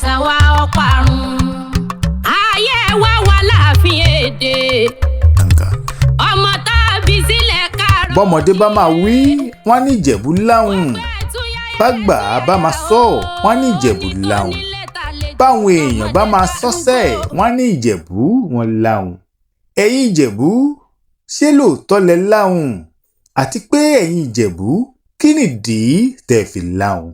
àṣà wa ọ̀parun. Ayé wa wà Alaafinede. Ọmọ tá a bí sílẹ̀ kárọ̀. Bọ́mọdé bá máa wí, wọ́n ní Ìjẹ̀bú láhùn. Bágbà bá máa sọ, wọ́n ní Ìjẹ̀bú láhùn. Báwọn èèyàn bá máa sọ́sẹ̀, wọ́n ní Ìjẹ̀bú wọn láhùn. Ẹ̀yin Ìjẹ̀bú, ṣé lóòótọ́ lẹ láhùn? Àti pé ẹ̀yin Ìjẹ̀bú, kí nìdí tẹ́ fi láhùn?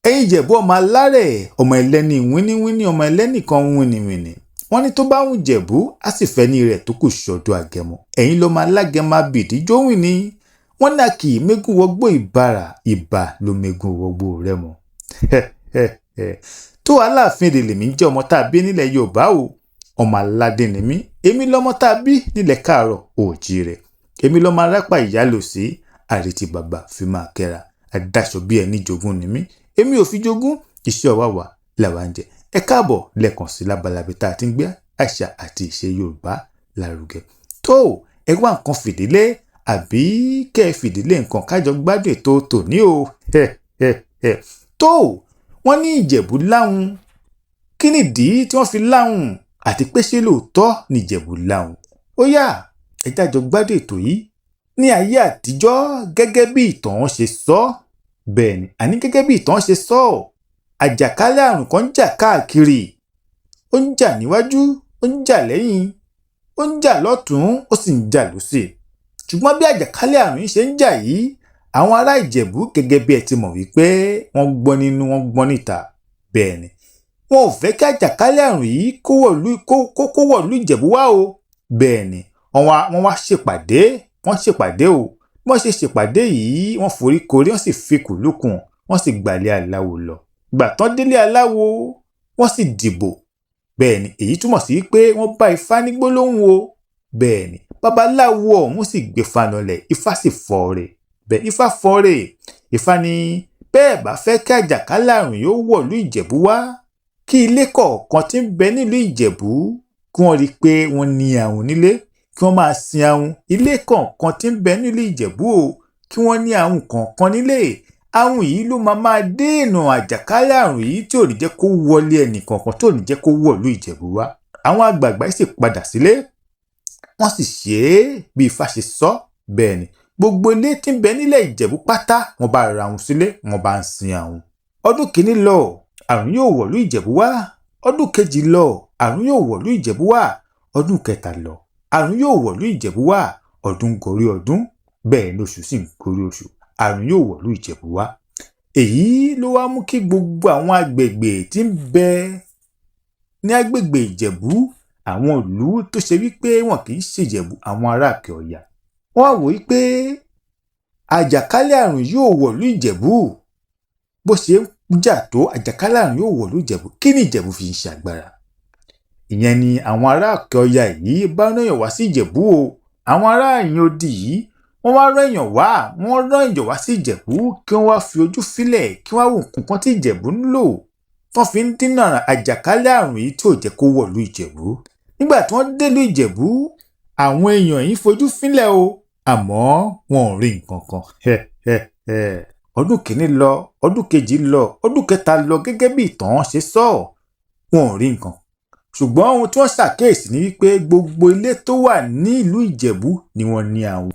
Ẹ̀yin Ìjẹ̀bú ọmọ alárẹ̀, ọmọ ẹlẹ́ni wíníwíní, ọmọ ẹlẹ́ni kan wíníwíní. Wọ́n ní tó bá wùn Ìjẹ̀bú, á sì fẹ́ ní rẹ̀ tó kù ṣọdún Agẹmọ. Ẹ̀yin ló máa lágẹmọ abìdí jówìn ni. Wọ́n náà kì í mégún wọgbó ìbàrà, ìbà ló mégún wọgbó Rẹ́mọ. Tó Alaafinede lèmi jẹ́ ọmọ tá a bí nílẹ̀ Yorùbá o. Ọmọ aládé ni mí. Èmi lọ́mọ tá a bí nílẹ̀ Káàárọ̀ Oòjíire. Èmi lọ́mọ arápá ìyálò sí àrètí bàbá fi máa kẹ́ra. Adáṣọ bí ẹni jogún ni mí. Èmi ò fi jogún, iṣẹ́ ọwọ́ wa làwa ń jẹ. Ẹ káàbọ̀ lẹ́ẹ̀kan sí lábalábí tá a ti ń gbé àṣà àti ìṣe Yorùbá lárugẹ. Tó ẹ wá nǹkan fìdílé àbí kẹ́ ẹ fìdílé nǹkan kájọ gbádùn ètò tòní o. Tó wọ́n ní Ìjẹ̀bú láhùn. Kí nìdí tí wọ́n fi láhùn? Àti pé ṣé lóòótọ́ ní Ìjẹ̀bú láhùn? Ó yá ẹ jájọ gbádùn ètò yìí. Ní ayé àtijọ́ gẹ́gẹ́ bí ìtàn ṣe sọ, bẹ́ẹ̀ ni, àní gẹ́gẹ́ bí ìtàn ṣe sọ, àjàkálẹ̀ àrùn kan ń jà káàkiri. Ó ń jà níwájú, ó ń jà lẹ́yìn, ó ń jà lọ́tùn, ó sì ń jà lósì. Ṣùgbọ́n bí àjàkálẹ̀ àrùn yìí ṣe ń jà yìí, àwọn ará Ìjẹ̀bú gẹ́gẹ́ bí ẹ ti mọ̀ wípé wọ́n gbọ́n nínú, wọ́n gbọ́n níta. Bẹ́ẹ̀ ni, wọn ò fẹ́ kí àjàkálẹ̀ àrùn yìí kó wọ̀lú Ìjẹ̀bú wá o. Bẹ́ẹ̀ ni, wọ́n wá ṣèpàdé, wọ́n ṣèpàdé o. Wọ́n ṣe ṣèpàdé yìí, wọ́n forí korí, wọ́n sì fikùn lukùn, wọ́n sì gbalẹ̀ aláwo lọ. Ìgbà tán délé aláwo, wọ́n sì dìbò. Bẹ́ẹ̀ ni, èyí túmọ̀ sí pé wọ́n bá Ifá ní gbólóhùn o. Bẹ́ẹ̀ ni, babaláwo ọ̀hún sì gbé Ifá lọlẹ̀, Ifá sì fọ́re. Bẹ́ẹ̀ Ifá fọ́re. Ifá ní bẹ́ẹ̀ bá fẹ́ kí àjàkálẹ̀ àrùn yóò wọ̀lú Ìjẹ̀bú wá, kí ilé kọ̀ọ̀kan tí ń bẹ nílùú Ìjẹ̀bú kí wọ́n rí i pé wọ́n ní àhùn nílé, kí wọ́n máa sin àhùn. Ilé kọ̀ọ̀kan tí ń bẹ nílùú Ìjẹ̀bú o, kí wọ́n ní àhùn kọ̀ọ̀kan nílé. Àhùn yìí ló máa dènà àjàkálẹ̀ àrùn yìí tí ò ní jẹ́ kó wọlé ẹnì kọ̀ọ̀kan, tó ní jẹ́ kó wọ̀lú Ìjẹ̀bú wá. Àwọn àgbààgbà sì padà sílé, wọ́n sì ṣe é bí Ifá ṣe sọ. Bẹ́ẹ̀ ni, gbogbo ilé tí ń bẹ nílẹ̀ Ìjẹ̀bú pátá, wọ́n bá ra àhùn sílé, wọ́n bá ń sin àhùn. Ọdún kìíní lọ, àrùn yóò wọ̀lú Ìjẹ̀bú wá. Ọdún kejì lọ, àrùn yóò wọ̀lú Ìjẹ̀bú wá. Ọdún kẹta lọ, àrùn yóò wọ̀lú Ìjẹ̀bú wá. Ọdún gorí ọdún, bẹ́ẹ̀ ni oṣù sì ń gorí oṣù, àrùn yóò wọ̀lú Ìjẹ̀bú wá. Èyí ló wá mú kí gbogbo àwọn agbègbè tí ń bẹ ní agbègbè Ìjẹ̀bú, àwọn ìlú tó ṣe wípé wọn kì í ṣe Ìjẹ̀bú, àwọn ará Òkè Ọ̀yà, wọ́n á wò wípé àjàkálẹ̀ àrùn yóò wọ̀lú Ìjẹ̀bú. Bó ṣe ń jà tó, àjàkálẹ̀ àrùn yóò wọ̀lú Ìjẹ̀bú. Kí ni Ìjẹ̀bú fi ń ṣàgbára? Ìyẹn ni àwọn ará Òkè Ọ̀yà yìí bá rán wá sí Ìjẹ̀bú o. Àwọn ará ìyẹn odi yìí, wọ́n wá rán èèyàn wá sí Ìjẹ̀bú kí wọ́n wá fi ojú sílẹ̀, kí wọ́n wá wo nǹkan tí Ìjẹ̀bú ń lò tán fi ń dínà àjàkálẹ̀ àrùn yìí tí ò jẹ́ kó wọ̀lú Ìjẹ̀bú. Nígbà tí wọ́n délú Ìjẹ̀bú, àwọn èèyàn yìí fojú fílẹ̀ o, àmọ́ wọn ò rí nǹkan kan. Ọdún kìíní lọ, ọdún kejì lọ, ọdún kẹta lọ, gẹ́gẹ́ bí ìtàn ṣe sọ, wọn ò rí nǹkan. Ṣùgbọ́n ohun tí wọ́n ṣàkíyèsí ni wípé gbogbo ilé tó wà ní ìlú Ìjẹ̀bú ni wọ́n ní àhùn.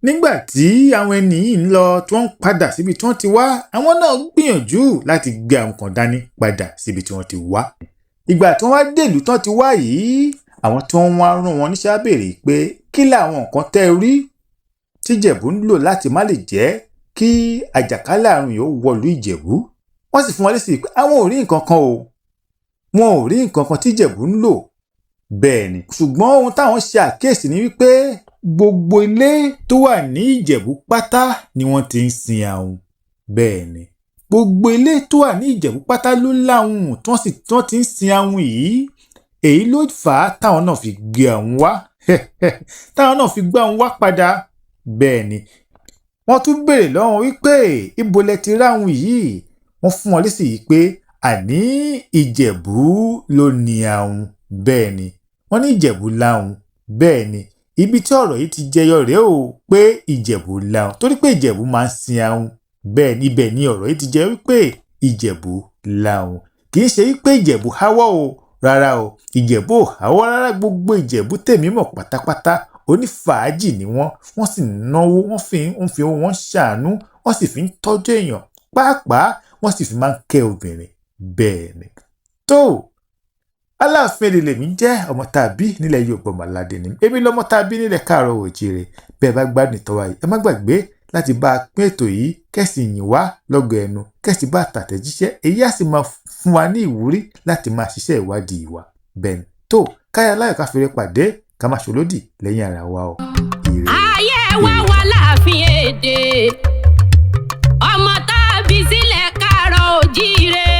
Nígbà tí àwọn ẹni yìí ń lọ tí wọ́n ń padà síbi tí wọ́n ti wá, àwọn náà gbìyànjú láti gbé àhùn kan dání padà síbi tí wọ́n ti wá. Ìgbà tí wọ́n wá dé ìlú tí wọ́n ti wá yìí, àwọn tí wọ́n wá rán wọn níṣẹ́ béèrè pé kí làwọn nǹkan tẹ́ rí tí Ìjẹ̀bú ń lò láti má lè jẹ́ kí àjàkálẹ̀ àrùn yóò wọ̀lú Ìjẹ̀bú. Wọ́n sì fún wọn lésì pé àwọn ò rí nǹkan kan o, wọn ò rí nǹkan kan tí Ìjẹ̀bú ń lò. Bẹ́ẹ̀ ni, ṣùgbọ́n ohun táwọn ṣe àkíyèsí ni wípé gbogbo ilé tó wà ní Ìjẹ̀bú pátá ni wọ́n ti ń sin àhùn. Bẹ́ẹ̀ ni, gbogbo ilé tó wà ní Ìjẹ̀bú pátá ló láhùn tí wọ́n ti ń sin àhùn yìí. Èyí ló fà á táwọn náà fi gbé àhùn wá, táwọn náà fi gbé àhùn wá padà. Bẹ́ẹ̀ ni, wọ́n tún béèrè lọ́wọ́ wípé ibo lẹ ti ráhùn yìí. Wọ́n fún wọn lésì yìí pé àní Ìjẹ̀bú ló ní àhùn. Bẹ́ẹ̀ ni, wọ́n ní Ìjẹ̀bú láhùn. Bẹ́ẹ̀ ni, ibi tí ọ̀rọ̀ yìí ti jẹyọ rèé o, pé Ìjẹ̀bú láhùn, torí pé Ìjẹ̀bú máa ń sin àhùn. Bẹ́ẹ̀ ni, ibẹ̀ ni ọ̀rọ̀ yìí ti jẹ́ wípé Ìjẹ̀bú L'áhun. Kì í ṣe wípé Ìjẹ̀bú háwọ́ o, rárá o, Ìjẹ̀bú ò háwọ́ rárá. Gbogbo Ìjẹ̀bú tèmi mọ̀ pátápátá onífàájì ni wọ́n sì ń náwó, wọ́n fi owó wọn ṣàánú, wọ́n sì fi ń tọ́jú èèyàn, pàápàá wọ́n sì fi máa ń kẹ́ obìnrin. Bẹ́ẹ̀ ni. Tó Alaafinede lèmi jẹ́, ọmọ tá a bí nílẹ̀ Yorùbá, ọmọ aládé ni mí. Èmi lọmọ tá a bí nílẹ̀ Káàárọ̀ Oòjíire. Bẹ́ẹ̀ bá gbádùn ìtọ́wá yìí, ẹ má gbàgbé láti bá a pín ètò yìí, kẹ́sì yìn wá lọ́gọ̀ ẹnu, kẹ́sì bá tàtẹ̀jíṣẹ́. Èyí á sì máa fún wa ní ìwúrí láti máa ṣiṣẹ́ ìwádìí wa. Bẹ́ẹ̀ ni. Tó káyà láyọ̀ ká fèrè pàdé, ká má ṣòlódì lẹ́yìn ara wa o. ayé wa wà Alaafinede ọmọ tá a bí sílẹ̀ Káàárọ̀ Oòjíire.